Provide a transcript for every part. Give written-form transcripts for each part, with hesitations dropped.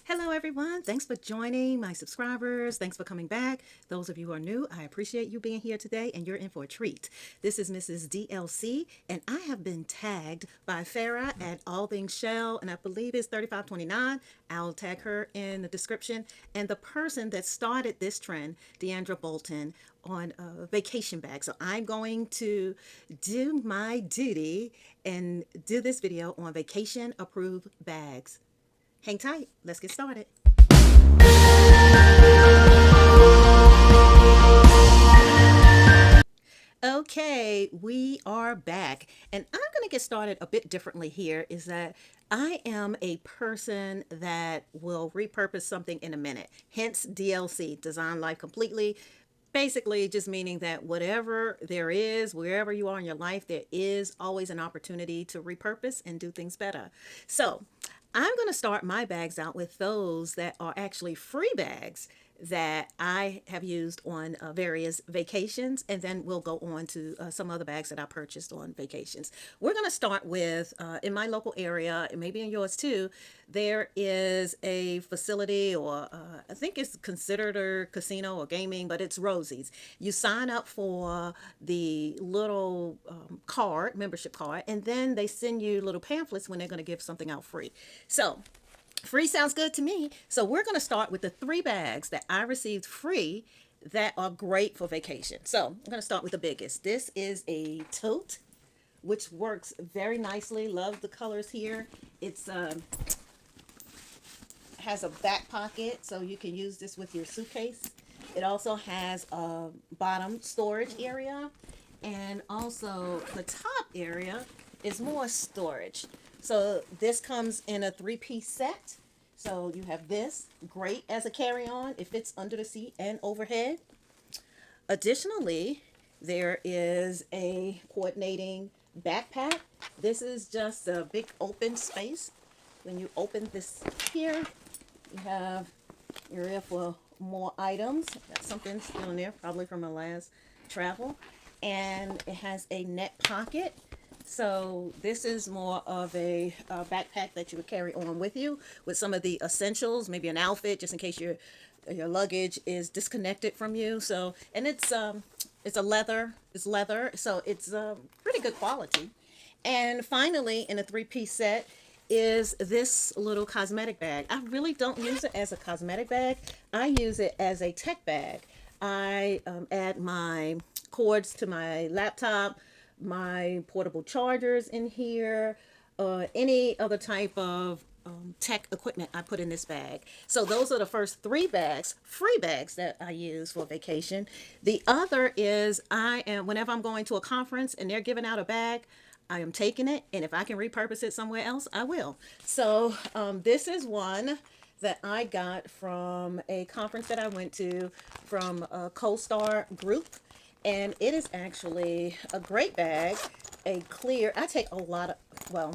Hello, everyone. Thanks for joining my subscribers. Thanks for coming back. Those of you who are new, I appreciate you being here today, and you're in for a treat. This is Mrs. DLC, and I have been tagged by Farah at All Things Shell, and I believe it's 3529. I'll tag her in the description. And the person that started this trend, Deandra Bolton, on a vacation bag. So I'm going to do my duty and do this video on vacation approved bags. Hang tight. Let's get started. Okay, we are back. And I'm going to get started a bit differently here is that I am a person that will repurpose something in a minute. Hence DLC, Design Life Completely. Basically, just meaning that whatever there is, wherever you are in your life, there is always an opportunity to repurpose and do things better. So, I'm going to start my bags out with those that are actually free bags that I have used on various vacations, and then we'll go on to some other bags that I purchased on vacations. We're going to start with in my local area, and maybe in yours too, there is a facility, or I think it's considered a casino or gaming, but it's Rosie's. You sign up for the little card, membership card, and then they send you little pamphlets when they're going to give something out free. So free sounds good to me. So we're going to start with the three bags that I received free that are great for vacation. So I'm going to start with the biggest. This is a tote, which works very nicely. Love the colors here. It's has a back pocket, so you can use this with your suitcase. It also has a bottom storage area, and also the top area is more storage. So this comes in a three-piece set. So you have this, great as a carry-on. It fits under the seat and overhead. Additionally, there is a coordinating backpack. This is just a big open space. When you open this here, you have area for more items. Got something still in there, probably from my last travel. And it has a net pocket. So this is more of a backpack that you would carry on with you with some of the essentials, maybe an outfit, just in case your luggage is disconnected from you. So, and it's a leather, so it's pretty good quality. And finally, in a three-piece set is this little cosmetic bag. I really don't use it as a cosmetic bag. I use it as a tech bag. I add my cords to my laptop, my portable chargers in here, any other type of tech equipment I put in this bag. So those are the first three bags, free bags that I use for vacation. The other is whenever I'm going to a conference and they're giving out a bag, I am taking it, and if I can repurpose it somewhere else, I will. So this is one that I got from a conference that I went to from a co-star group, and it is actually a great bag, a clear. I take a lot of, well,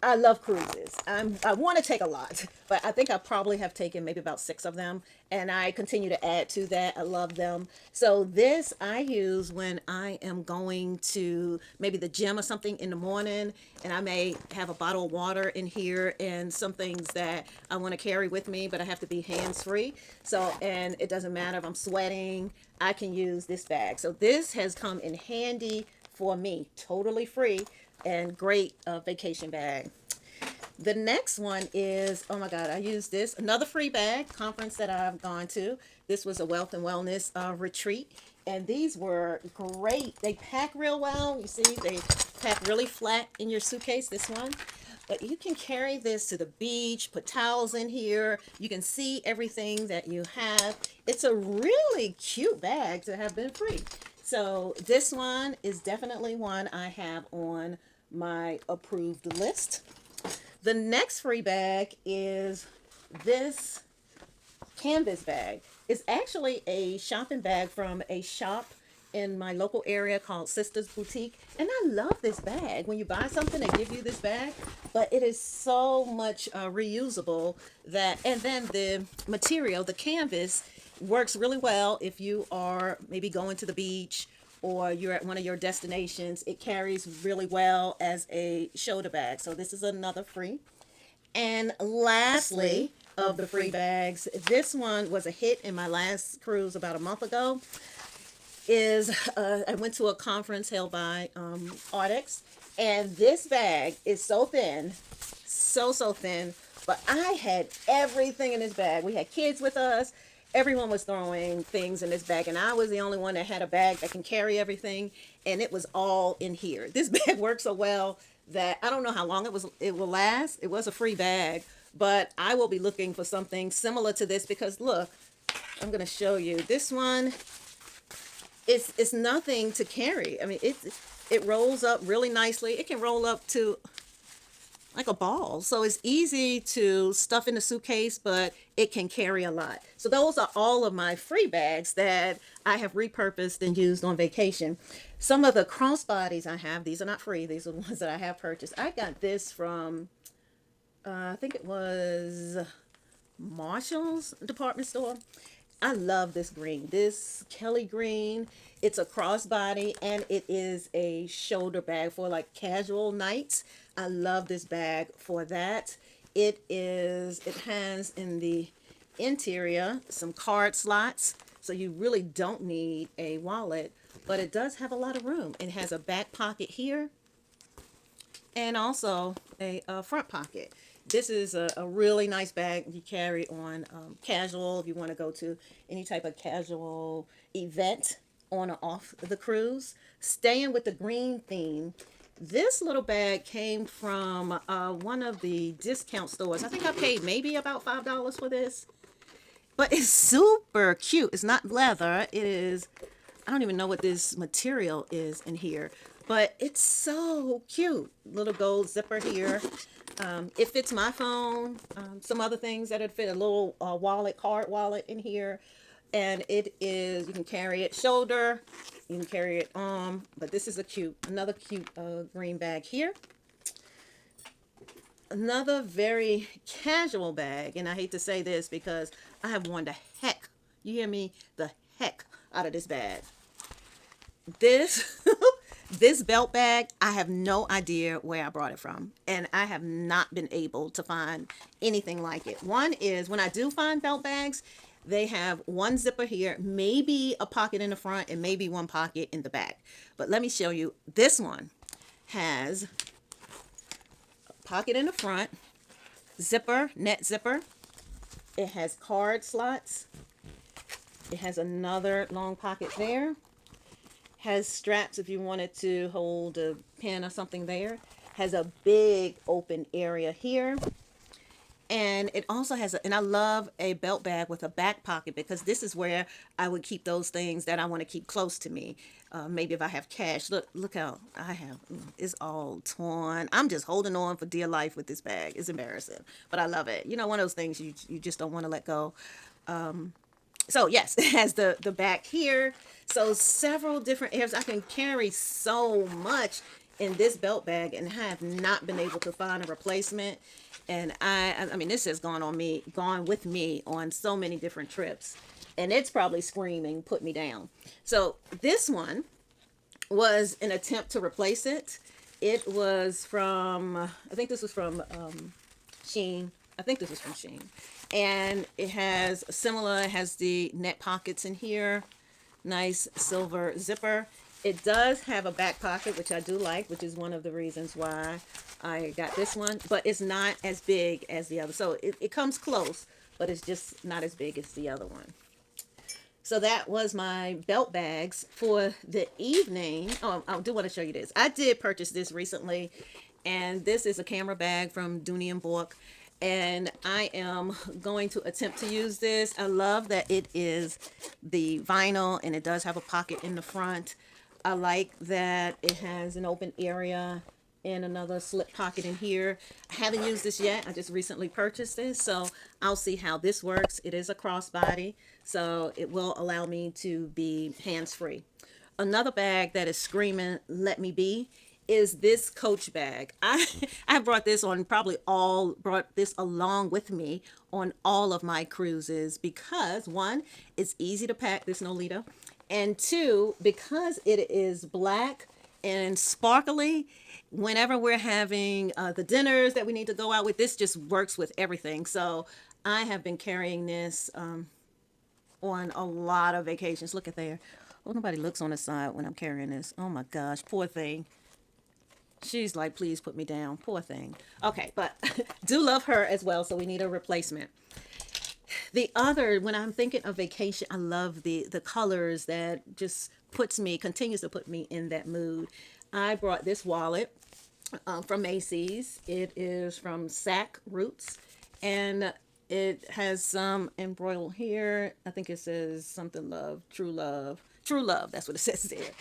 I love cruises. I want to take a lot, but I think I probably have taken maybe about six of them, and I continue to add to that. I love them. So this I use when I am going to maybe the gym or something in the morning, and I may have a bottle of water in here and some things that I want to carry with me, but I have to be hands free. So, and it doesn't matter if I'm sweating, I can use this bag. So this has come in handy for me, totally free and great vacation bag. The next one is, oh my God, I used this. Another free bag, conference that I've gone to. This was a wealth and wellness retreat. And these were great. They pack real well. You see, they pack really flat in your suitcase, this one. But you can carry this to the beach, put towels in here. You can see everything that you have. It's a really cute bag to have been free. So this one is definitely one I have on my approved list. The next free bag is this canvas bag. It's actually a shopping bag from a shop in my local area called Sisters Boutique, and I love this bag. When you buy something, they give you this bag, but it is so much reusable that, and then the material, the canvas, works really well if you are maybe going to the beach or you're at one of your destinations. It carries really well as a shoulder bag. So this is another free. And lastly, of the free bags. This one was a hit in my last cruise about a month ago. Is I went to a conference held by Arctics, and this bag is so thin, so thin. But I had everything in this bag. We had kids with us. Everyone was throwing things in this bag, and I was the only one that had a bag that can carry everything, and it was all in here. This bag works so well that I don't know how long it will last. It was a free bag, but I will be looking for something similar to this because look, I'm going to show you this one. It's nothing to carry. I mean, it rolls up really nicely. It can roll up to like a ball. So it's easy to stuff in the suitcase, but it can carry a lot. So those are all of my free bags that I have repurposed and used on vacation. Some of the crossbodies I have, these are not free. These are the ones that I have purchased. I got this from, I think it was Marshall's department store. I love this green, this Kelly green. It's a crossbody and it is a shoulder bag for like casual nights. I love this bag for that. It has in the interior some card slots, so you really don't need a wallet, but it does have a lot of room. It has a back pocket here and also a front pocket. This is a really nice bag you carry on casual if you want to go to any type of casual event on or off the cruise. Staying with the green theme, this little bag came from one of the discount stores. I think I paid maybe about $5 for this, but it's super cute. It's not leather. It is, I don't even know what this material is in here, but it's so cute. Little gold zipper here. It fits my phone, some other things that would fit, a little wallet, card wallet in here. And it is, you can carry it shoulder, you can carry it arm, but this is another cute green bag here. Another very casual bag, and I hate to say this because I have worn the heck, you hear me, the heck out of this bag. This this belt bag, I have no idea where I brought it from, and I have not been able to find anything like it. One is when I do find belt bags, they have one zipper here, maybe a pocket in the front, and maybe one pocket in the back. But let me show you. This one has a pocket in the front, zipper, net zipper. It has card slots. It has another long pocket there. Has straps if you wanted to hold a pen or something there. Has a big open area here. And it also has and I love a belt bag with a back pocket because this is where I would keep those things that I want to keep close to me. Maybe if I have cash. Look how I have, it's all torn. I'm just holding on for dear life with this bag. It's embarrassing, but I love it. You know, one of those things you just don't want to let go. So yes, it has the back here. So several different areas. I can carry so much in this belt bag and have not been able to find a replacement. And I mean, this has gone with me on so many different trips, and it's probably screaming, put me down. So this one was an attempt to replace it. It was from, I think this was from Shein. I think this was from Shein. And it has similar, it has the net pockets in here, nice silver zipper. It does have a back pocket, which I do like, which is one of the reasons why I got this one, but it's not as big as the other. So it comes close, but it's just not as big as the other one. So that was my belt bags for the evening. Oh, I do want to show you this. I did purchase this recently, and this is a camera bag from Dooney and Bourke. And I am going to attempt to use this. I love that it is the vinyl and it does have a pocket in the front. I like that it has an open area and another slip pocket in here. I haven't used this yet. I just recently purchased this, so I'll see how this works. It is a crossbody, so it will allow me to be hands-free. Another bag that is screaming, let me be, is this Coach bag. I brought this along with me on all of my cruises because one, it's easy to pack, there's no leader, and two, because it is black and sparkly. Whenever we're having the dinners that we need to go out with, this just works with everything. So I have been carrying this on a lot of vacations. Look at there. Oh, nobody looks on the side when I'm carrying this. Oh my gosh, poor thing. She's like, please put me down. Poor thing. Okay, but do love her as well, so we need a replacement. The other, when I'm thinking of vacation, I love the colors that just continues to put me in that mood. I brought this wallet from Macy's. It is from Sack Roots, and it has some embroidered here. I think it says something love, true love. True love, that's what it says there.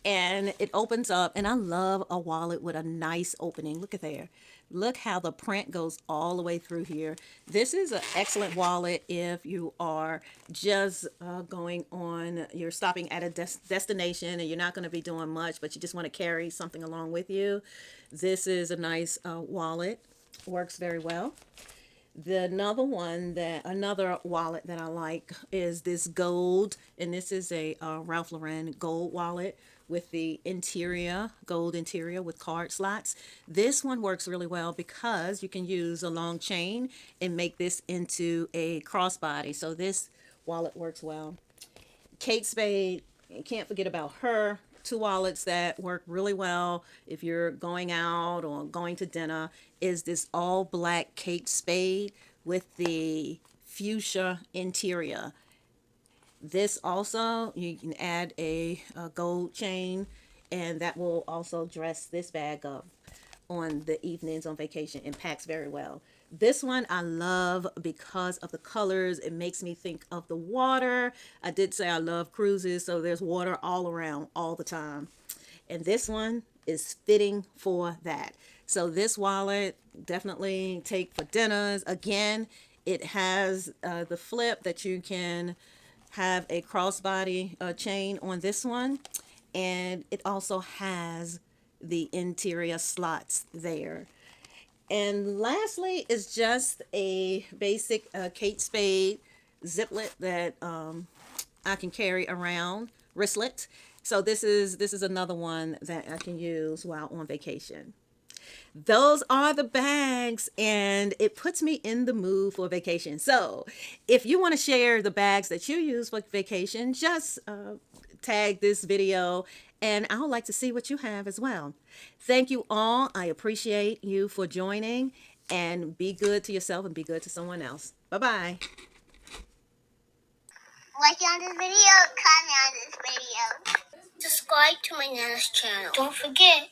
And it opens up, and I love a wallet with a nice opening. Look at there. Look how the print goes all the way through here. This is an excellent wallet if you are just you're stopping at a destination and you're not going to be doing much, but you just want to carry something along with you. This is a nice wallet. Works very well. Another wallet that I like is this gold, and this is a Ralph Lauren gold wallet with the gold interior with card slots. This one works really well because you can use a long chain and make this into a crossbody. So this wallet works well. Kate Spade, you can't forget about her. Two wallets that work really well if you're going out or going to dinner is this all black Kate Spade with the fuchsia interior. This also, you can add a gold chain, and that will also dress this bag up on the evenings on vacation and packs very well. This one I love because of the colors. It makes me think of the water. I did say I love cruises, so there's water all around all the time. And this one is fitting for that. So this wallet definitely take for dinners. Again, it has the flip that you can have a crossbody chain on this one, and it also has the interior slots there. And lastly is just a basic Kate Spade ziplet that I can carry around, wristlet. So this is another one that I can use while on vacation. Those are the bags, and it puts me in the mood for vacation. So if you want to share the bags that you use for vacation, just tag this video, and I would like to see what you have as well. Thank you all. I appreciate you for joining, and be good to yourself and be good to someone else. Bye bye. Like on this video, comment on this video. Subscribe to my Nana's channel. Don't forget.